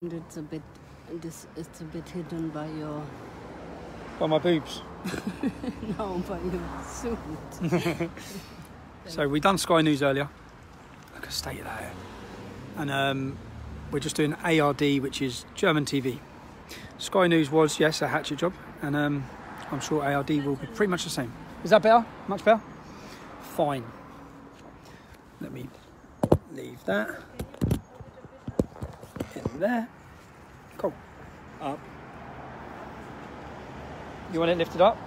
And it's a bit hidden by your... By my boobs? No, by your suit. So we done Sky News earlier. Look at the state of that here. And we're just doing ARD, which is German TV. Sky News was, yes, a hatchet job. And I'm sure ARD will be pretty much the same. Is that better? Much better? Fine. Let me leave that in there. Cool. Up. You want it lifted up?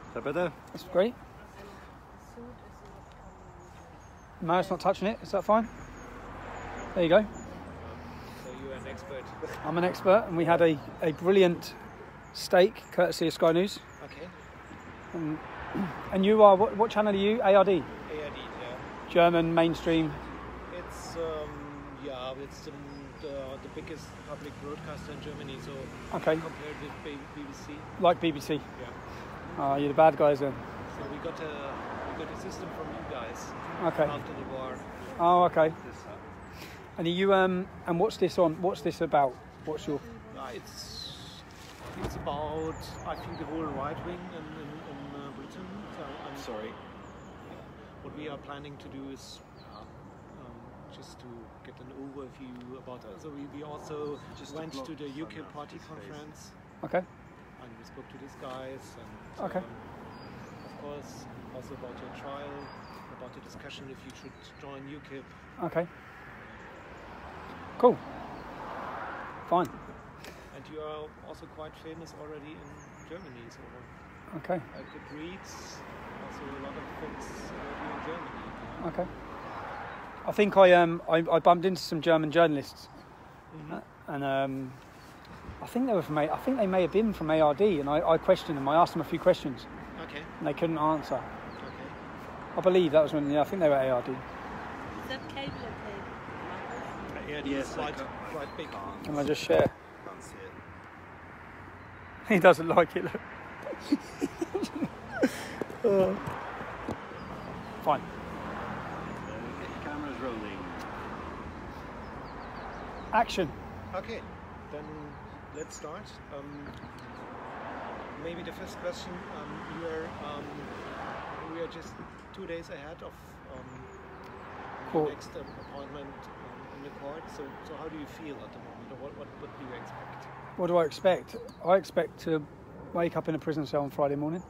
Is that better? That's great. No, it's not touching it. Is that fine? There you go. So you're an expert. I'm an expert, and we had a brilliant steak, courtesy of Sky News. Okay. And you are, what channel are you? ARD? ARD, yeah. German, mainstream. It's, it's the biggest public broadcaster in Germany, so Okay. compared with BBC. Like BBC? Yeah. You're the bad guys then. So we got a system from you guys Okay. after the war. Oh, okay. This, And are you, and what's this on? What's this about? What's your... It's about, I think, the whole right wing in Britain. So I'm sorry. What we are planning to do is just to get an overview about it. So we also went to the UK party conference. Okay. And we spoke to these guys. And Okay. of course, also about your trial, about the discussion if you should join UKIP. Okay. Cool. Fine. And you are also quite famous already in Germany, so Okay. I could read also a lot of things about you in Germany. Okay. I think I bumped into some German journalists, and I think they were from I think they may have been from ARD, and I questioned them. I asked them a few questions, Okay. and they couldn't answer. Okay. I believe that was when I think they were ARD. Is that cable or Yeah, Yes, it's I quite big. Can I just share? Can't see it. He doesn't like it. Look. Fine. Get your cameras rolling. Action. Okay, then let's start. Maybe the first question. We are just 2 days ahead of your Court. next appointment in the court. So how do you feel at the moment, or what do you expect? What do I expect? I expect to wake up in a prison cell on Friday morning.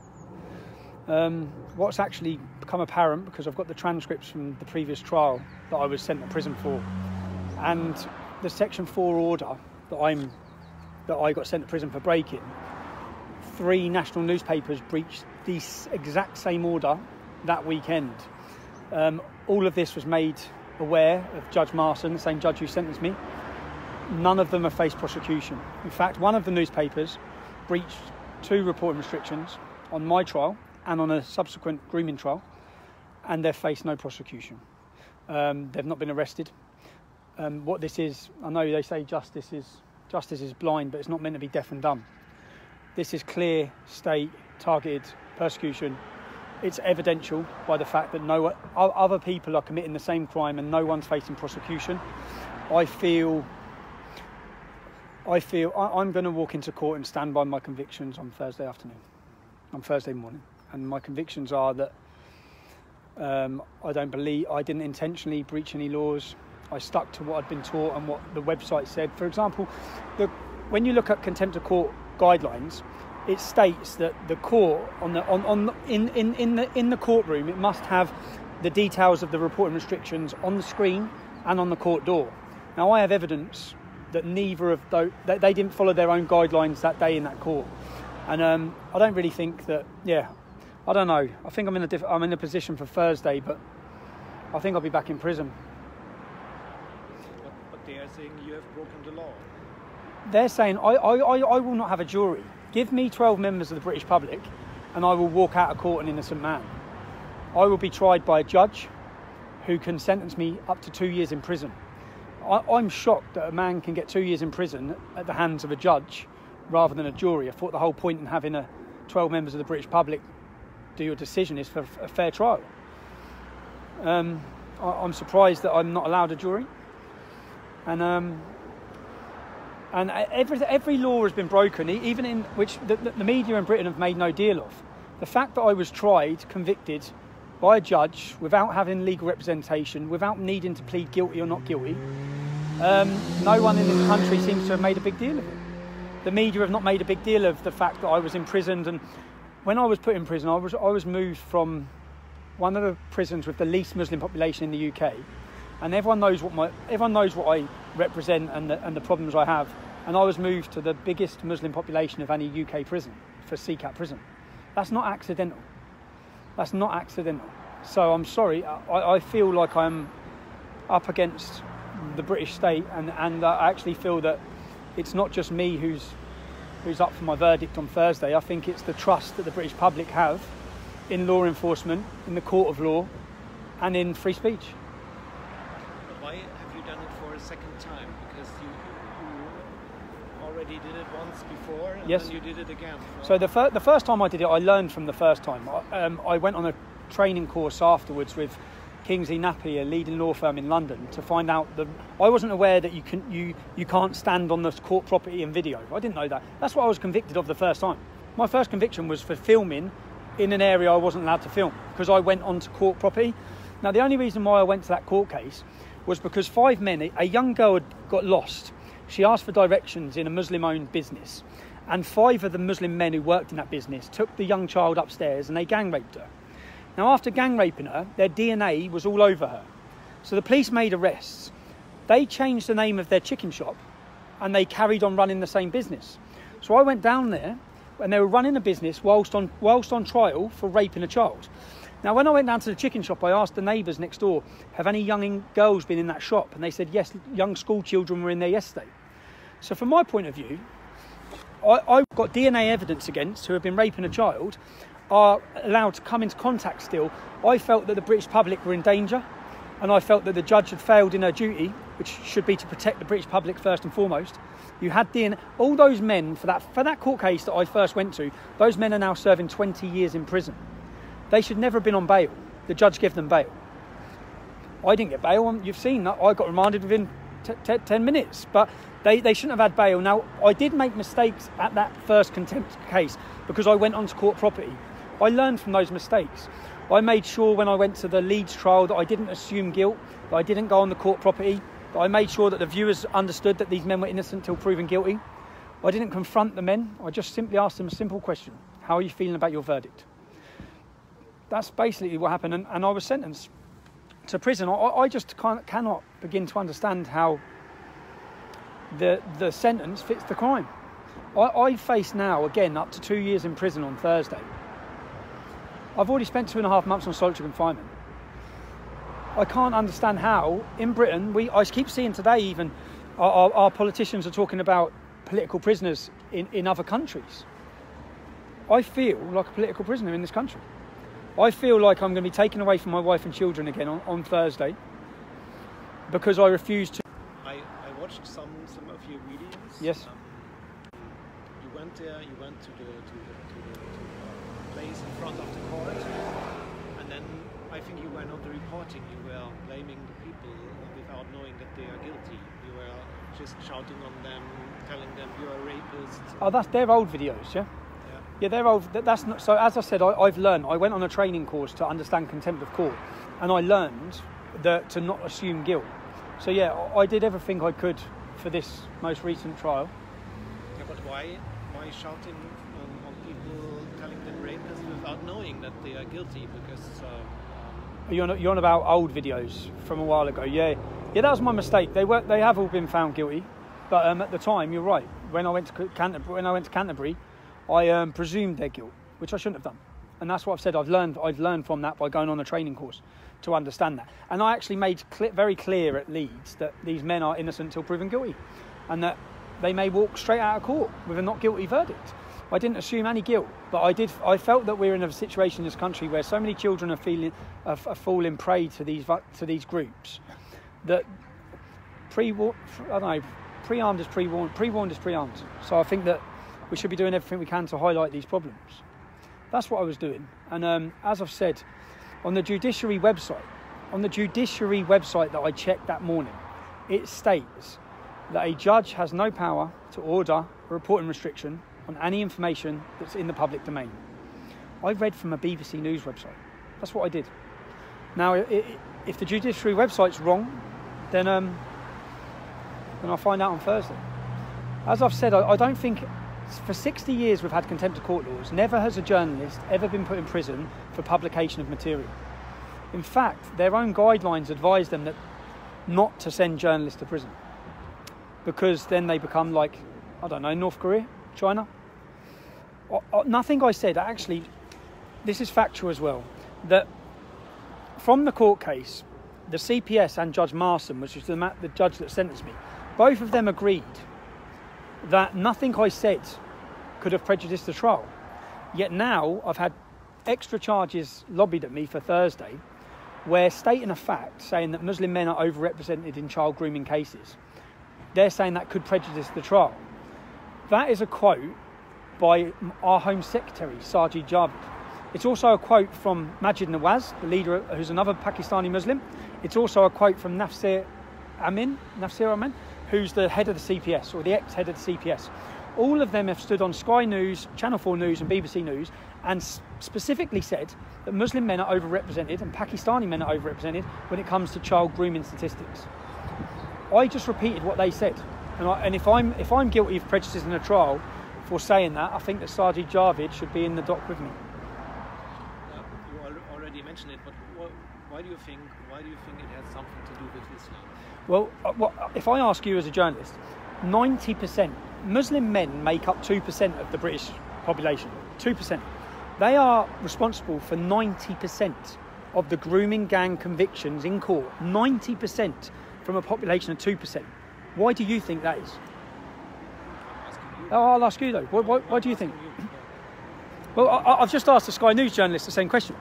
What's actually become apparent, because I've got the transcripts from the previous trial that I was sent to prison for, and the Section 4 order that I got sent to prison for breaking, 3 national newspapers breached the exact same order that weekend. All of this was made aware of Judge Marson, the same judge who sentenced me. None of them have faced prosecution. In fact, one of the newspapers breached 2 reporting restrictions on my trial and on a subsequent grooming trial, and they've faced no prosecution. They've not been arrested. What this is, I know they say justice is blind, but it's not meant to be deaf and dumb. This is clear state targeted persecution. It's evidential by the fact that other people are committing the same crime and no one's facing prosecution. I feel I'm going to walk into court and stand by my convictions on Thursday morning. And my convictions are that I didn't intentionally breach any laws. I stuck to what I'd been taught and what the website said. For example, when you look at contempt of court guidelines, it states that the court in the courtroom, it must have the details of the reporting restrictions on the screen and on the court door. Now, I have evidence that neither of those, that they didn't follow their own guidelines that day in that court, and I don't really think that. Yeah, I don't know. I think I'm in a position for Thursday, but I think I'll be back in prison. But they are saying you have broken the law. They're saying I will not have a jury. Give me 12 members of the British public, and I will walk out of court an innocent man. I will be tried by a judge who can sentence me up to 2 years in prison. I'm shocked that a man can get 2 years in prison at the hands of a judge rather than a jury. I thought the whole point in having 12 members of the British public do your decision is for a fair trial. I'm surprised that I'm not allowed a jury. And every law has been broken, even in which the media in Britain have made no deal of. The fact that I was tried, convicted by a judge without having legal representation, without needing to plead guilty or not guilty, no one in this country seems to have made a big deal of it. The media have not made a big deal of the fact that I was imprisoned. And when I was put in prison, I was moved from one of the prisons with the least Muslim population in the UK, and everyone knows what I represent and the problems I have. And I was moved to the biggest Muslim population of any UK prison, for CCAT prison. That's not accidental. That's not accidental. So I'm sorry, I feel like I'm up against the British state, and I actually feel that it's not just me who's up for my verdict on Thursday. I think it's the trust that the British public have in law enforcement, in the court of law, and in free speech. But why have you done it for a second time? Because you already did it once before, and yes. Then you did it again. Right? So the first time I did it, I learned from the first time. I went on a training course afterwards with Kingsley Nappy, a leading law firm in London, to find out that I wasn't aware that you can't stand on the court property in video. I didn't know that. That's what I was convicted of the first time. My first conviction was for filming in an area I wasn't allowed to film, because I went onto court property. Now, the only reason why I went to that court case was because 5 men, a young girl had got lost. She asked for directions in a Muslim-owned business, and 5 of the Muslim men who worked in that business took the young child upstairs and they gang raped her. Now, after gang raping her, their DNA was all over her. So the police made arrests. They changed the name of their chicken shop and they carried on running the same business. So I went down there and they were running a business whilst on trial for raping a child. Now, when I went down to the chicken shop, I asked the neighbours next door, have any young girls been in that shop? And they said, yes, young school children were in there yesterday. So from my point of view, I've got DNA evidence against who have been raping a child, are allowed to come into contact still. I felt that the British public were in danger, and I felt that the judge had failed in her duty, which should be to protect the British public first and foremost. You had DNA. All those men, for that court case that I first went to, those men are now serving 20 years in prison. They should never have been on bail. The judge gave them bail. I didn't get bail. You've seen that. I got remanded within 10 minutes, but they shouldn't have had bail. Now, I did make mistakes at that first contempt case because I went onto court property. I learned from those mistakes. I made sure when I went to the Leeds trial that I didn't assume guilt, that I didn't go on the court property, that I made sure that the viewers understood that these men were innocent till proven guilty. I didn't confront the men. I just simply asked them a simple question. How are you feeling about your verdict? That's basically what happened, and I was sentenced to prison. I just cannot begin to understand how the sentence fits the crime. I face now, again, up to 2 years in prison on Thursday. I've already spent 2.5 months on solitary confinement. I can't understand how, in Britain, I keep seeing today even, our politicians are talking about political prisoners in other countries. I feel like a political prisoner in this country. I feel like I'm going to be taken away from my wife and children again on Thursday because I refuse to. I watched some of your videos. Yes. You went there. You went to the place in front of the court, and then I think you were not reporting. You were blaming the people without knowing that they are guilty. You were just shouting on them, telling them you are rapists. Oh, that's their old videos, yeah. Yeah, they're old. That's not. So as I said, I've learned. I went on a training course to understand contempt of court, and I learned to not assume guilt. So yeah, I did everything I could for this most recent trial. Yeah, but why shouting on people, telling them rapists without knowing that they are guilty? Because you're on about old videos from a while ago. Yeah, that was my mistake. They have all been found guilty, but at the time, you're right. When I went to Canterbury, I presumed their guilt, which I shouldn't have done. And that's what I've said. I've learned from that by going on a training course to understand that. And I actually made very clear at Leeds that these men are innocent till proven guilty, and that they may walk straight out of court with a not guilty verdict. I didn't assume any guilt, but I felt that we're in a situation in this country where so many children are falling prey to these groups that pre-armed is pre-warned is pre-armed. So I think that we should be doing everything we can to highlight these problems. That's what I was doing. And as I've said, on the judiciary website that I checked that morning, it states that a judge has no power to order a reporting restriction on any information that's in the public domain. I read from a BBC News website. That's what I did. Now, if the judiciary website's wrong, then I'll find out on Thursday. As I've said, I don't think, for 60 years we've had contempt of court laws, never has a journalist ever been put in prison for publication of material. In fact, their own guidelines advise them that not to send journalists to prison, because then they become like, I don't know, North Korea, China. Nothing I said, actually, this is factual as well, that from the court case, the CPS and Judge Marston, which is the judge that sentenced me, both of them agreed that nothing I said could have prejudiced the trial. Yet now I've had extra charges lobbied at me for Thursday, where stating a fact, saying that Muslim men are overrepresented in child grooming cases, they're saying that could prejudice the trial. That is a quote by our Home Secretary, Sajid Javid. It's also a quote from Majid Nawaz, the leader, who's another Pakistani Muslim. It's also a quote from Nafsir Amin, who's the head of the CPS, or the ex-head of the CPS. All of them have stood on Sky News, Channel 4 News and BBC News and specifically said that Muslim men are overrepresented and Pakistani men are overrepresented when it comes to child grooming statistics. I just repeated what they said. And if I'm guilty of prejudice in a trial for saying that, I think that Sajid Javid should be in the dock with me. You already mentioned it, but why do you think it has something to do with Islam? Well, if I ask you as a journalist, 90%, Muslim men make up 2% of the British population. 2%. They are responsible for 90% of the grooming gang convictions in court. 90% from a population of 2%. Why do you think that is? I'll ask you though. Why do you think? Well, I've just asked the Sky News journalist the same question.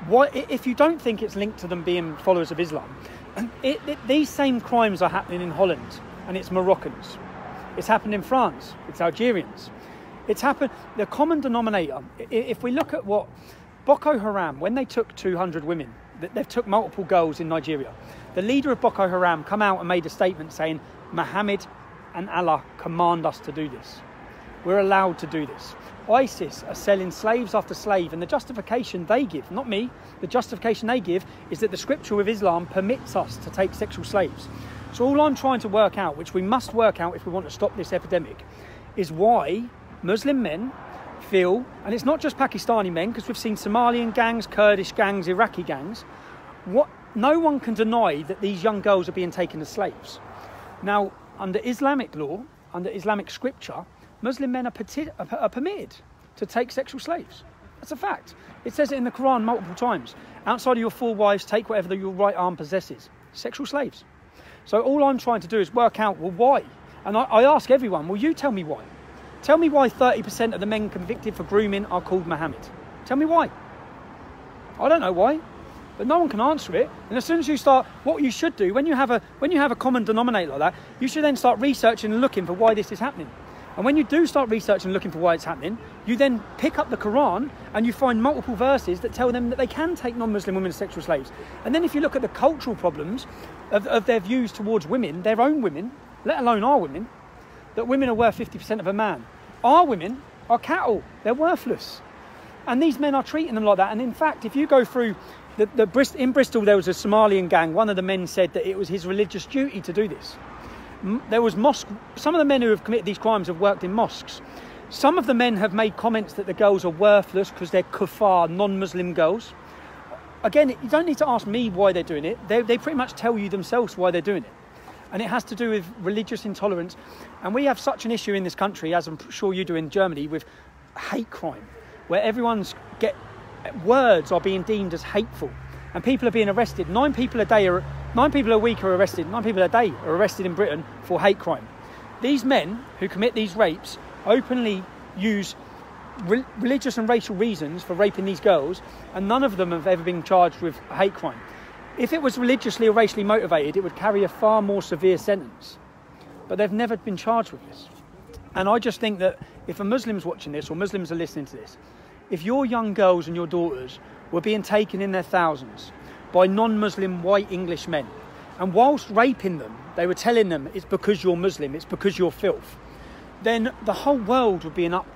Why, if you don't think it's linked to them being followers of Islam, these same crimes are happening in Holland, and it's Moroccans. It's happened in France. It's Algerians. It's happened. The common denominator. If we look at what Boko Haram, when they took 200 women, they've took multiple girls in Nigeria. The leader of Boko Haram come out and made a statement saying, Muhammad and Allah command us to do this. We're allowed to do this. ISIS are selling slaves after slave, and the justification they give, not me, the justification they give is that the scripture of Islam permits us to take sexual slaves. So all I'm trying to work out, which we must work out if we want to stop this epidemic, is why Muslim men feel, and it's not just Pakistani men, because we've seen Somalian gangs, Kurdish gangs, Iraqi gangs, no one can deny that these young girls are being taken as slaves. Now, under Islamic law, under Islamic scripture, Muslim men are permitted to take sexual slaves. That's a fact. It says it in the Quran multiple times. Outside of your 4 wives, take whatever your right arm possesses. Sexual slaves. So all I'm trying to do is work out, well, why? And I ask everyone, well, you tell me why. Tell me why 30% of the men convicted for grooming are called Muhammad. Tell me why. I don't know why, but no one can answer it. And as soon as you start, what you should do, when you have a common denominator like that, you should then start researching and looking for why this is happening. And when you do start researching and looking for why it's happening, you then pick up the Quran and you find multiple verses that tell them that they can take non-Muslim women as sexual slaves. And then if you look at the cultural problems of their views towards women, their own women, let alone our women, that women are worth 50% of a man. Our women are cattle. They're worthless. And these men are treating them like that. And in fact, if you go through in Bristol, there was a Somalian gang. One of the men said that it was his religious duty to do this. There was mosque. Some of the men who have committed these crimes have worked in mosques. Some of the men have made comments that the girls are worthless because they're kuffar, non-Muslim girls. Again, you don't need to ask me why they're doing it. They pretty much tell you themselves why they're doing it. And it has to do with religious intolerance. And we have such an issue in this country, as I'm sure you do in Germany, with hate crime, where words are being deemed as hateful. And people are being arrested. 9 people a day 9 people a week are arrested. 9 people a day are arrested in Britain for hate crime. These men who commit these rapes openly use religious and racial reasons for raping these girls, and none of them have ever been charged with hate crime. If it was religiously or racially motivated, it would carry a far more severe sentence. But they've never been charged with this. And I just think that if a Muslim's watching this, or Muslims are listening to this, if your young girls and your daughters were being taken in their thousands by non-Muslim white English men, and whilst raping them, they were telling them it's because you're Muslim, it's because you're filth, then the whole world would be in uproar.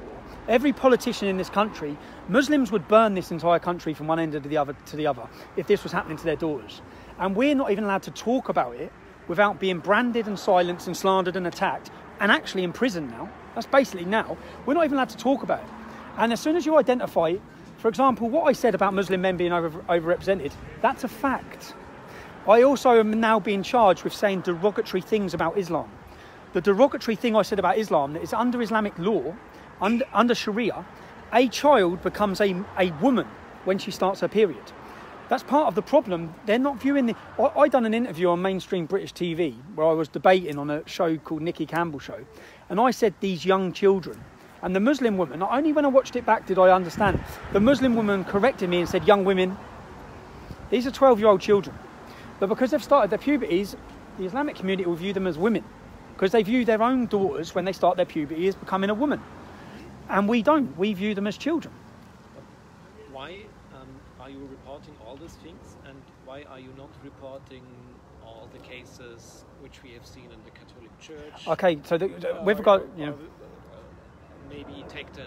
Every politician in this country, Muslims would burn this entire country from one end of the other to the other if this was happening to their daughters. And we're not even allowed to talk about it without being branded and silenced and slandered and attacked and actually in prison now. That's basically now. We're not even allowed to talk about it. And as soon as you identify it, for example, what I said about Muslim men being overrepresented, that's a fact. I also am now being charged with saying derogatory things about Islam. The derogatory thing I said about Islam is under Islamic law, under Sharia, a child becomes a woman when she starts her period. That's part of the problem. They're not viewing the... I done an interview on mainstream British TV where I was debating on a show called Nikki Campbell Show. And I said these young children. And the Muslim woman, not only when I watched it back did I understand, the Muslim woman corrected me and said, young women, these are 12-year-old children. But because they've started their puberties, the Islamic community will view them as women. Because they view their own daughters when they start their puberty as becoming a woman. And we don't. We view them as children. Why are you reporting all these things, and why are you not reporting all the cases which we have seen in the Catholic Church? Okay, so with regard, maybe take the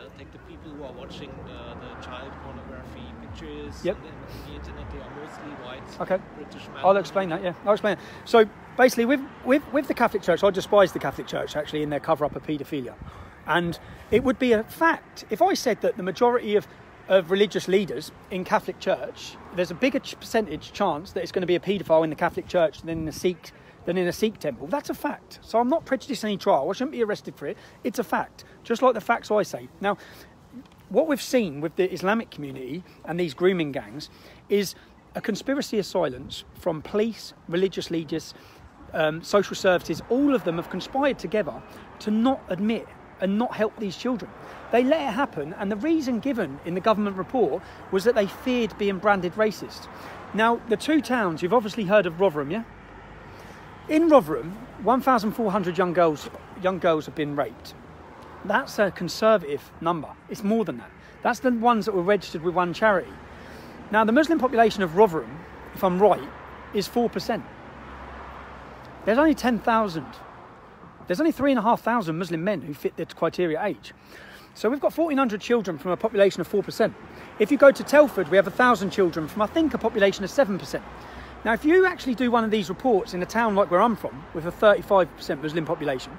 people who are watching the child pornography pictures. Yep. On the internet, they are mostly white. Okay. British men. I'll explain that. Yeah, I'll explain it. So basically, with the Catholic Church, I despise the Catholic Church actually in their cover up of paedophilia. And it would be a fact if I said that the majority of religious leaders in Catholic Church, there's a bigger percentage chance that it's going to be a paedophile in the Catholic Church than in a Sikh temple. That's a fact. So I'm not prejudicing any trial. I shouldn't be arrested for it. It's a fact, just like the facts I say. Now, what we've seen with the Islamic community and these grooming gangs is a conspiracy of silence from police, religious leaders, social services. All of them have conspired together to not admit and not help these children. They let it happen, and the reason given in the government report was that they feared being branded racist. Now, the two towns, you've obviously heard of Rotherham, yeah? In Rotherham, 1,400 young girls have been raped. That's a conservative number. It's more than that. That's the ones that were registered with one charity. Now, the Muslim population of Rotherham, if I'm right, is 4%. There's only 10,000. There's only 3,500 Muslim men who fit the criteria age. So we've got 1,400 children from a population of 4%. If you go to Telford, we have 1,000 children from, I think, a population of 7%. Now, if you actually do one of these reports in a town like where I'm from, with a 35% Muslim population,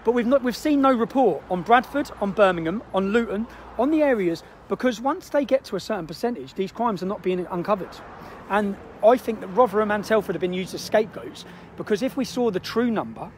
but we've seen no report on Bradford, on Birmingham, on Luton, on the areas, because once they get to a certain percentage, these crimes are not being uncovered. And I think that Rotherham and Telford have been used as scapegoats, because if we saw the true number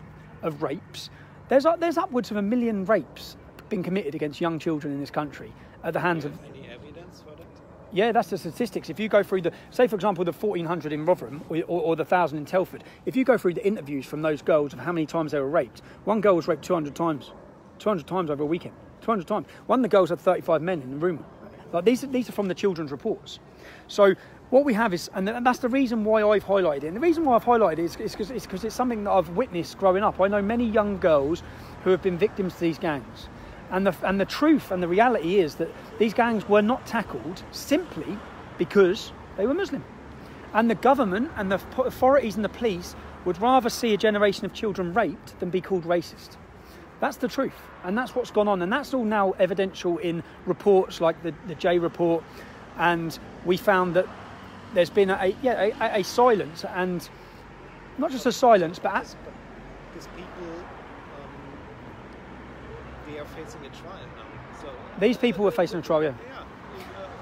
of rapes, there's upwards of 1 million rapes being committed against young children in this country at the hands of... Any evidence for that? Yeah, that's the statistics. If you go through say for example the 1,400 in Rotherham or the 1,000 in Telford, if you go through the interviews from those girls of how many times they were raped, one girl was raped 200 times over a weekend, 200 times. One of the girls had 35 men in the room. Like these are from the children's reports. So what we have is, and that's the reason why I've highlighted it. And the reason why I've highlighted it is because it's something that I've witnessed growing up. I know many young girls who have been victims to these gangs. And the truth and the reality is that these gangs were not tackled simply because they were Muslim. And the government and the authorities and the police would rather see a generation of children raped than be called racist. That's the truth. And that's what's gone on. And that's all now evidential in reports like the J report. And we found that there's been a silence, and not just a silence, but... Because people... they are facing a trial now. So these people are facing a trial, yeah.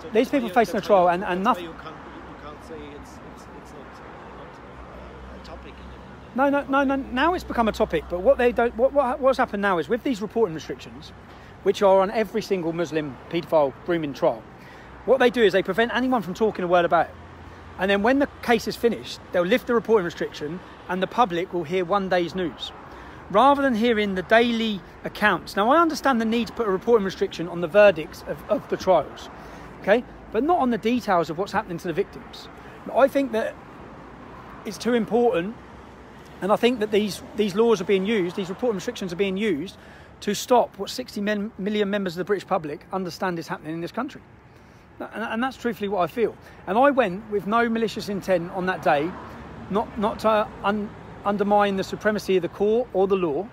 So these people are facing a trial, and nothing. You can't say it's not a topic. No. Now it's become a topic. But what they don't, what's happened now is with these reporting restrictions, which are on every single Muslim paedophile grooming trial, what they do is they prevent anyone from talking a word about it. And then when the case is finished, they'll lift the reporting restriction, and the public will hear one day's news, rather than hearing the daily accounts. Now, I understand the need to put a reporting restriction on the verdicts of the trials, okay, but not on the details of what's happening to the victims. I think that it's too important, and I think that these laws are being used, these reporting restrictions are being used to stop what 60 million members of the British public understand is happening in this country. And that's truthfully what I feel. And I went with no malicious intent on that day not to undermine the supremacy of the court or the law.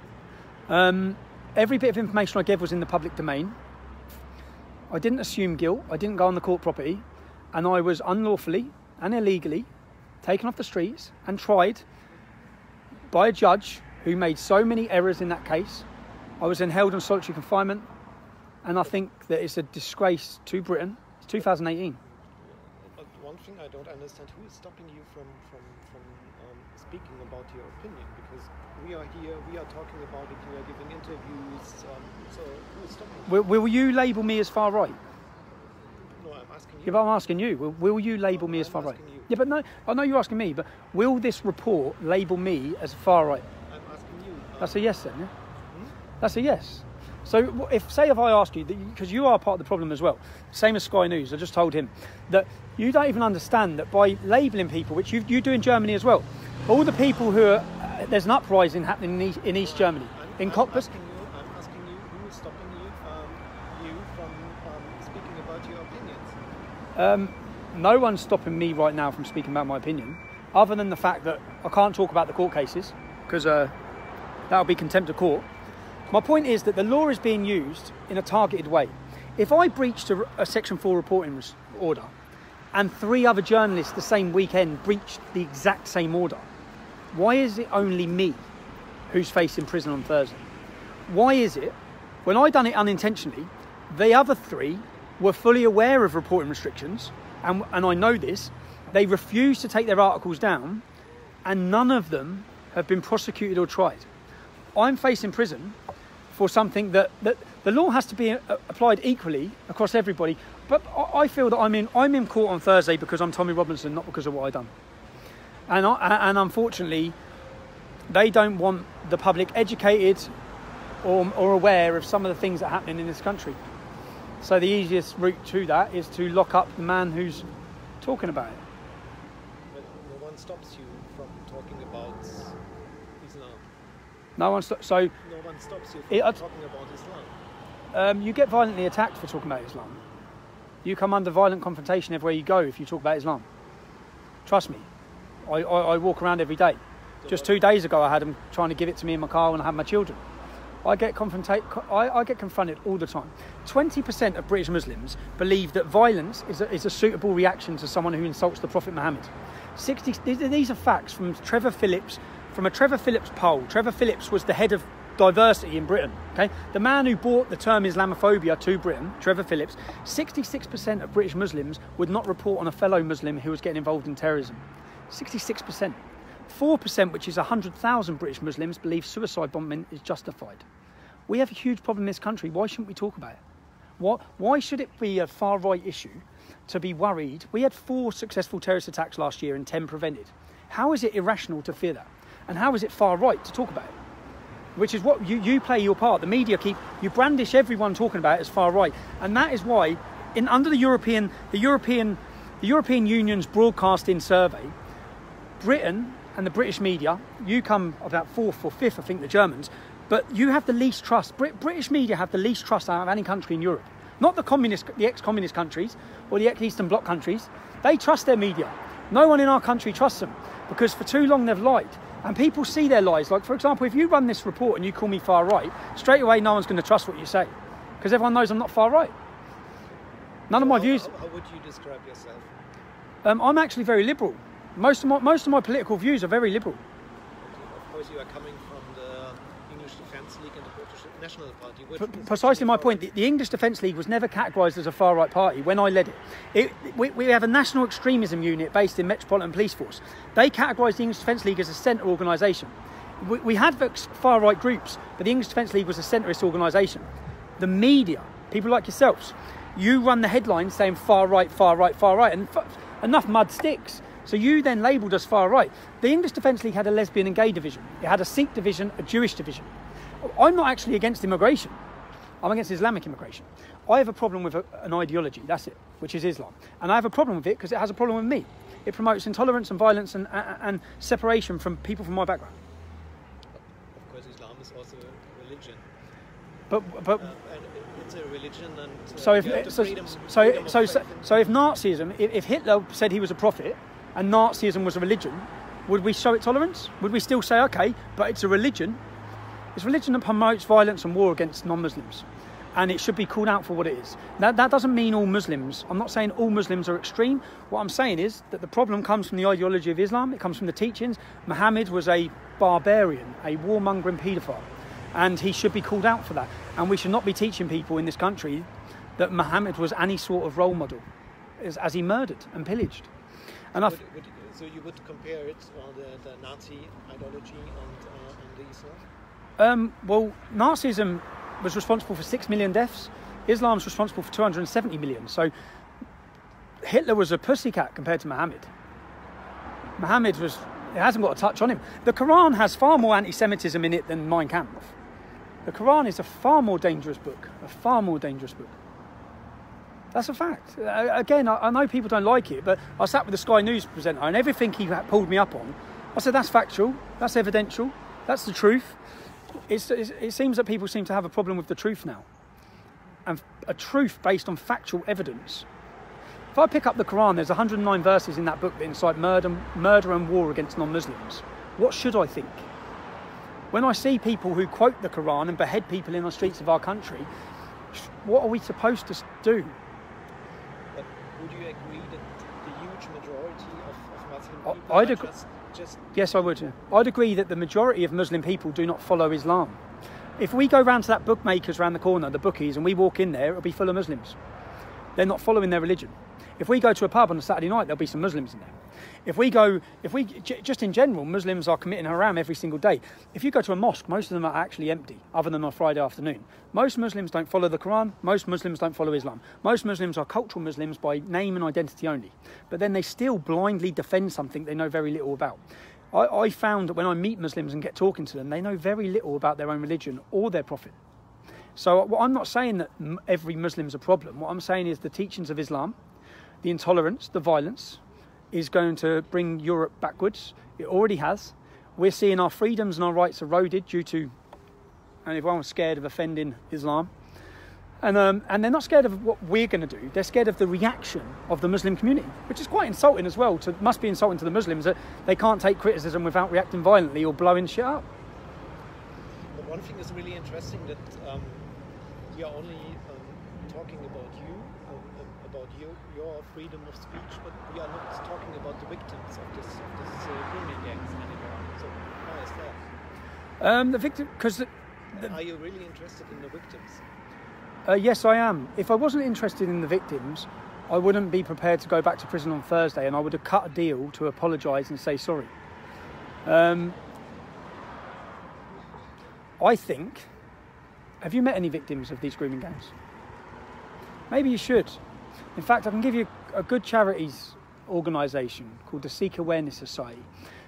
Every bit of information I gave was in the public domain. I didn't assume guilt. I didn't go on the court property, and I was unlawfully and illegally taken off the streets and tried by a judge who made so many errors in that case. I was then held in solitary confinement, and I think that it's a disgrace to Britain. It's 2018. But one thing I don't understand, who is stopping you from speaking about your opinion? Because we are here, we are talking about it, we are giving interviews, so who is stopping you? Will you label me as far right? No, I'm asking you. Yeah, but I'm asking you. Will you label me as far right? You. Yeah, but no, I know you're asking me, but will this report label me as far right? I'm asking you. That's a yes then, yeah? That's a yes. So if I ask you, because you are part of the problem as well, same as Sky News, I just told him that you don't even understand that by labelling people, which you do in Germany as well, all the people who are, there's an uprising happening in East Germany, in Cottbus. I'm asking you, who is stopping you from speaking about your opinions? No one's stopping me right now from speaking about my opinion, other than the fact that I can't talk about the court cases, because that would be contempt of court. My point is that the law is being used in a targeted way. If I breached a Section 4 reporting order and 3 other journalists the same weekend breached the exact same order, why is it only me who's facing prison on Thursday? Why is it, when I done it unintentionally, the other 3 were fully aware of reporting restrictions, and I know this, they refused to take their articles down, and none of them have been prosecuted or tried? I'm facing prison for something that the law has to be applied equally across everybody. But I feel that I'm in court on Thursday because I'm Tommy Robinson, not because of what I've done. And unfortunately, they don't want the public educated or aware of some of the things that are happening in this country. So the easiest route to that is to lock up the man who's talking about it. But no one stops you from talking about Islam. No one stops you from talking about Islam. You get violently attacked for talking about Islam. You come under violent confrontation everywhere you go if you talk about Islam. Trust me. I walk around every day. Just 2 days ago I had them trying to give it to me in my car when I had my children. I get confronted all the time. 20% of British Muslims believe that violence is a suitable reaction to someone who insults the Prophet Muhammad. These are facts from Trevor Phillips, from a Trevor Phillips poll. Trevor Phillips was the head of diversity in Britain. Okay, the man who brought the term Islamophobia to Britain, Trevor Phillips. 66% of British Muslims would not report on a fellow Muslim who was getting involved in terrorism. 66%. 4%, which is 100,000 British Muslims, believe suicide bombing is justified. We have a huge problem in this country. Why shouldn't we talk about it? Why should it be a far-right issue to be worried? We had 4 successful terrorist attacks last year and 10 prevented. How is it irrational to fear that? And how is it far-right to talk about it? Which is what you play your part. The media you brandish everyone talking about it as far-right. And that is why, under the European Union's broadcasting survey, Britain and the British media, you come about 4th or 5th, I think, the Germans, but you have the least trust. British media have the least trust out of any country in Europe. Not the ex-communist countries or the ex-Eastern Bloc countries. They trust their media. No one in our country trusts them because for too long they've lied. And people see their lies. Like, for example, if you run this report and you call me far right, straight away no one's going to trust what you say because everyone knows I'm not far right. None of my views... How would you describe yourself? I'm actually very liberal. Most of my political views are very liberal. Of course, you are coming from the English Defence League and the British National Party. Precisely my point. The English Defence League was never categorised as a far-right party when I led it. We have a national extremism unit based in Metropolitan Police Force. They categorised the English Defence League as a centre organisation. We had far-right groups, but the English Defence League was a centrist organisation. The media, people like yourselves, you run the headlines saying far-right, far-right, far-right, and enough mud sticks. So you then labelled us far right. The English Defence League had a lesbian and gay division. It had a Sikh division, a Jewish division. I'm not actually against immigration. I'm against Islamic immigration. I have a problem with an ideology, that's it, which is Islam. And I have a problem with it because it has a problem with me. It promotes intolerance and violence and separation from people from my background. Of course, Islam is also a religion. But and it's a religion, and so if Nazism, if Hitler said he was a prophet, and Nazism was a religion, Would we show it tolerance? Would we still say, okay, but it's a religion? It's a religion that promotes violence and war against non-Muslims. And it should be called out for what it is. That doesn't mean all Muslims. I'm not saying all Muslims are extreme. What I'm saying is that the problem comes from the ideology of Islam. It comes from the teachings. Muhammad was a barbarian, a warmongering paedophile. And he should be called out for that. And we should not be teaching people in this country that Muhammad was any sort of role model, as he murdered and pillaged. And so you would compare it on the Nazi ideology and the Islam? Well, Nazism was responsible for 6 million deaths. Islam's responsible for 270 million. So Hitler was a pussycat compared to Muhammad. Muhammad it hasn't got a touch on him. The Quran has far more anti-Semitism in it than Mein Kampf. The Quran is a far more dangerous book. That's a fact. Again, I know people don't like it, but I sat with the Sky News presenter and everything he pulled me up on, I said, that's factual, that's evidential, that's the truth. It seems that people seem to have a problem with the truth now. And a truth based on factual evidence. If I pick up the Quran, there's 109 verses in that book that incite murder and war against non-Muslims. What should I think? When I see people who quote the Quran and behead people in the streets of our country, what are we supposed to do? But would you agree that the huge majority of Muslim people I'd are agree. just... Yes, I would. Yeah. I'd agree that the majority of Muslim people do not follow Islam. If we go round to that bookmakers round the corner, the bookies, and we walk in there, it'll be full of Muslims. They're not following their religion. If we go to a pub on a Saturday night, there'll be some Muslims in there. Just in general, Muslims are committing haram every single day. If you go to a mosque, most of them are actually empty, other than on Friday afternoon. Most Muslims don't follow the Quran. Most Muslims don't follow Islam. Most Muslims are cultural Muslims by name and identity only. But then they still blindly defend something they know very little about. I found that when I meet Muslims and get talking to them, they know very little about their own religion or their prophet. So I'm not saying that every Muslim's a problem. What I'm saying is the teachings of Islam, the intolerance, the violence, is going to bring Europe backwards. It already has. We're seeing our freedoms and our rights eroded due to, and everyone was scared of offending Islam. And they're not scared of what we're going to do. They're scared of the reaction of the Muslim community, which is quite insulting as well. Must be insulting to the Muslims that they can't take criticism without reacting violently or blowing shit up. But one thing is really interesting that we are only talking about your freedom of speech, but we are not talking about the victims of this grooming gangs anymore. So why is that? The victim, because are you really interested in the victims? Yes, I am. If I wasn't interested in the victims, I wouldn't be prepared to go back to prison on Thursday, and I would have cut a deal to apologise and say sorry. I think, have you met any victims of these grooming gangs? Maybe you should. In fact, I can give you a good charities organisation called the Sikh Awareness Society,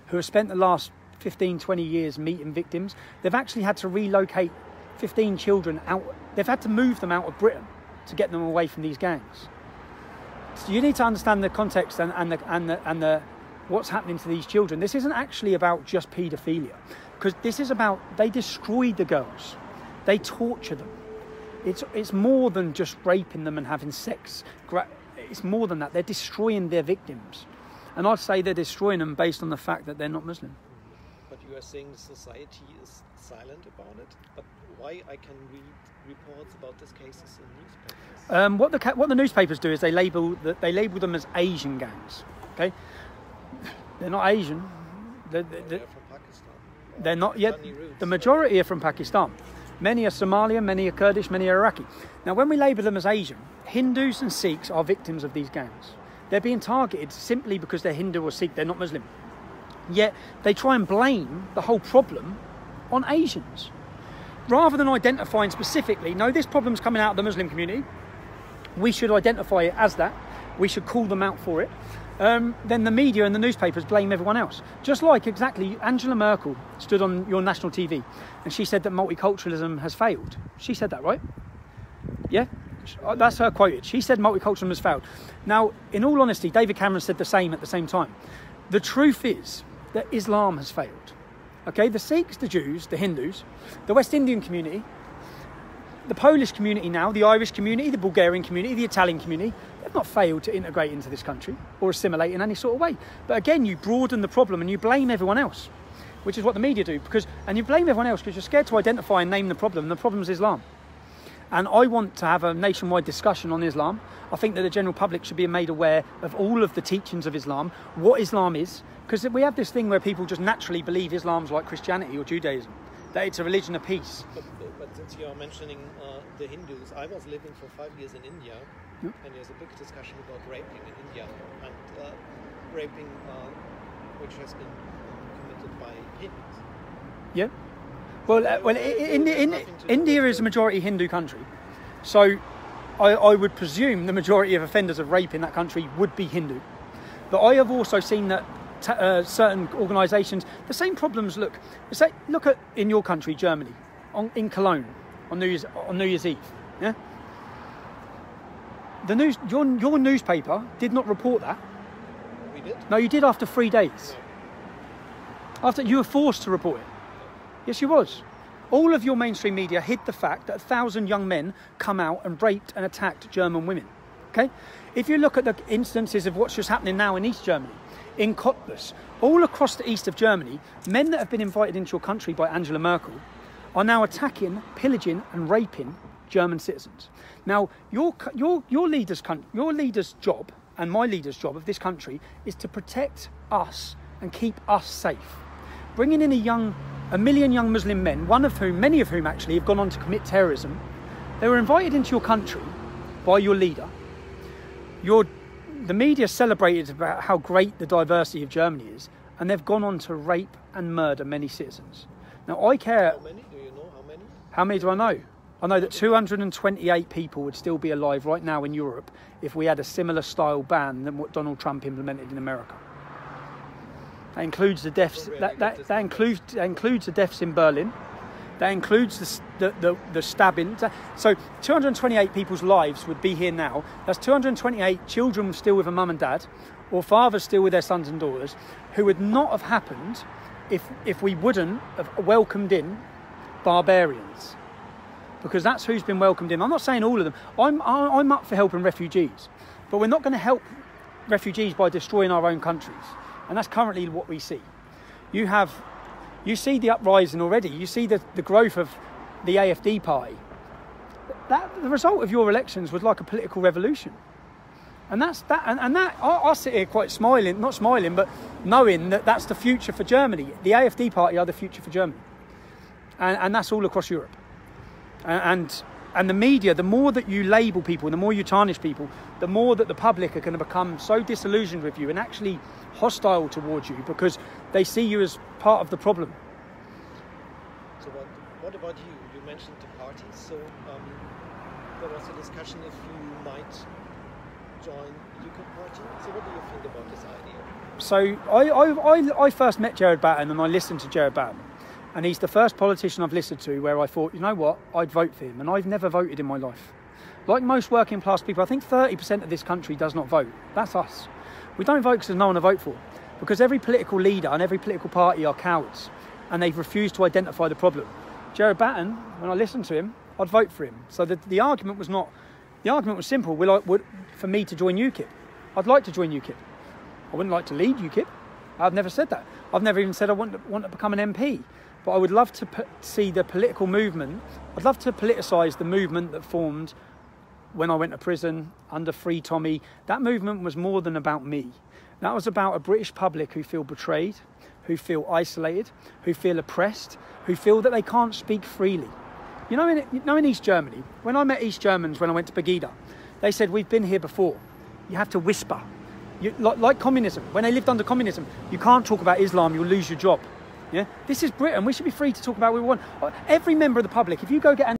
who have spent the last 15, 20 years meeting victims. They've actually had to relocate 15 children out. They've had to move them out of Britain to get them away from these gangs. So you need to understand the context and the what's happening to these children. This isn't actually about just paedophilia, because this is about, they destroyed the girls. They torture them. It's more than just raping them and having sex. It's more than that. They're destroying their victims. And I'd say they're destroying them based on the fact that they're not Muslim. But you are saying society is silent about it? But why I can read reports about these cases in newspapers? What the newspapers do is they label them as Asian gangs. Okay, they're not Asian. They're from Pakistan. They're not yet. The majority are from Pakistan. Many are Somalian, many are Kurdish, many are Iraqi. Now, when we label them as Asian, Hindus and Sikhs are victims of these gangs. They're being targeted simply because they're Hindu or Sikh. They're not Muslim. Yet they try and blame the whole problem on Asians, rather than identifying specifically, no, this problem's coming out of the Muslim community. We should identify it as that. We should call them out for it. Then the media and the newspapers blame everyone else. Just like exactly Angela Merkel stood on your national TV and she said that multiculturalism has failed. She said that, right? Yeah? That's her quoted. She said multiculturalism has failed. Now, in all honesty, David Cameron said the same at the same time. The truth is that Islam has failed. Okay, the Sikhs, the Jews, the Hindus, the West Indian community, the Polish community now, the Irish community, the Bulgarian community, the Italian community, they've not failed to integrate into this country or assimilate in any sort of way. But again, you broaden the problem and you blame everyone else, which is what the media do. And you blame everyone else because you're scared to identify and name the problem. The problem is Islam. And I want to have a nationwide discussion on Islam. I think that the general public should be made aware of all of the teachings of Islam, what Islam is, because we have this thing where people just naturally believe Islam's like Christianity or Judaism, that it's a religion of peace. But since you're mentioning the Hindus, I was living for 5 years in India, and there's a big discussion about raping in India, and raping which has been committed by Hindus. Yeah. Well, India is a majority Hindu country, so I would presume the majority of offenders of rape in that country would be Hindu. But I have also seen that certain organisations, the same problems. Look at in your country, Germany, in Cologne on New Year's Eve. Yeah. The news, your newspaper did not report that. We did? No, you did after 3 days. After you were forced to report it. Yes, you was. All of your mainstream media hid the fact that 1,000 young men come out and raped and attacked German women. Okay? If you look at the instances of what's just happening now in East Germany, in Cottbus, all across the east of Germany, men that have been invited into your country by Angela Merkel are now attacking, pillaging and raping German citizens. Now, your leader's job and my leader's job of this country is to protect us and keep us safe. Bringing in a million young Muslim men, many of whom actually have gone on to commit terrorism, they were invited into your country by your leader. The media celebrated about how great the diversity of Germany is, and they've gone on to rape and murder many citizens. Now, I care... How many? Do you know how many? How many do I know? I know that 228 people would still be alive right now in Europe if we had a similar style ban than what Donald Trump implemented in America. That includes the deaths. That includes the deaths in Berlin. That includes the stabbings. So 228 people's lives would be here now. That's 228 children still with a mum and dad, or fathers still with their sons and daughters, who would not have happened if we wouldn't have welcomed in barbarians. Because that's who's been welcomed in. I'm not saying all of them. I'm up for helping refugees, but we're not going to help refugees by destroying our own countries. And that's currently what we see. You see the uprising already. You see the growth of the AFD party. The result of your elections was like a political revolution. And I sit here quite not smiling, but knowing that that's the future for Germany. The AFD party are the future for Germany. And that's all across Europe. And the media, the more that you label people, the more you tarnish people, the more that the public are going to become so disillusioned with you and actually hostile towards you because they see you as part of the problem. So what about you? You mentioned the parties, so there was a discussion if you might join the UKIP party. So what do you think about this idea? So I first met Gerard Batten and I listened to Gerard Batten. And he's the first politician I've listened to where I thought, you know what, I'd vote for him. And I've never voted in my life. Like most working class people, I think 30% of this country does not vote. That's us. We don't vote because there's no one to vote for. Because every political leader and every political party are cowards. And they've refused to identify the problem. Gerard Batten, when I listened to him, I'd vote for him. So the argument was not... The argument was simple. For me to join UKIP. I'd like to join UKIP. I wouldn't like to lead UKIP. I've never said that. I've never even said I want to become an MP. But I would love to see the political movement. I'd love to politicise the movement that formed when I went to prison under Free Tommy. That movement was more than about me. That was about a British public who feel betrayed, who feel isolated, who feel oppressed, who feel that they can't speak freely. You know, in East Germany, when I met East Germans when I went to Pegida, they said, we've been here before. You have to whisper. Like communism. When they lived under communism, you can't talk about Islam, you'll lose your job. Yeah, this is Britain. We should be free to talk about what we want. Every member of the public, if you go get